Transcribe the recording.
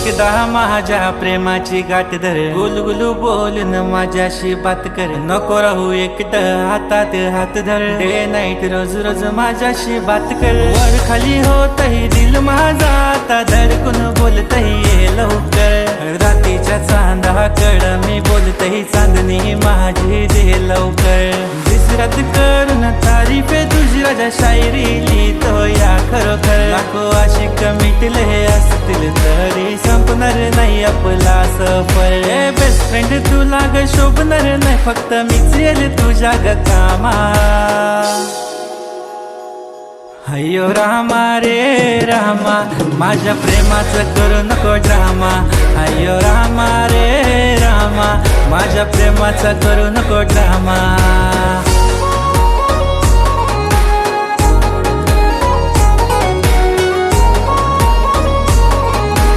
एकदा माझ्या प्रेमाची गाठ धर, गुलगुलू बोलून माझ्याशी बात कर, नको राहू एकटं हातात हात धर, डे नाईट रोज रोज माझ्याशी बात कर, वर खाली होतही दिल माझा आता धडकून बोलतही ये लवकर, रातीच्या चांदाकड मी बोलतही चांदणी माझी दे लवकर, दिसरात करून तारीफ तुझी राजा शायरी लिहितो या खरोखर, लाखो आशिक मिटले असतील तरी संपणार नाही आपला सफर, बेस्ट फ्रेंड तुला ग शोभणार नाही फक्त मीच येईल तुझ्या ग कामा, अय्यो रामा रे रामा माझ्या प्रेमाचं करू नको ड्रामा, अय्यो रामा रे रामा माझ्या प्रेमाचा करू नको ड्रामा.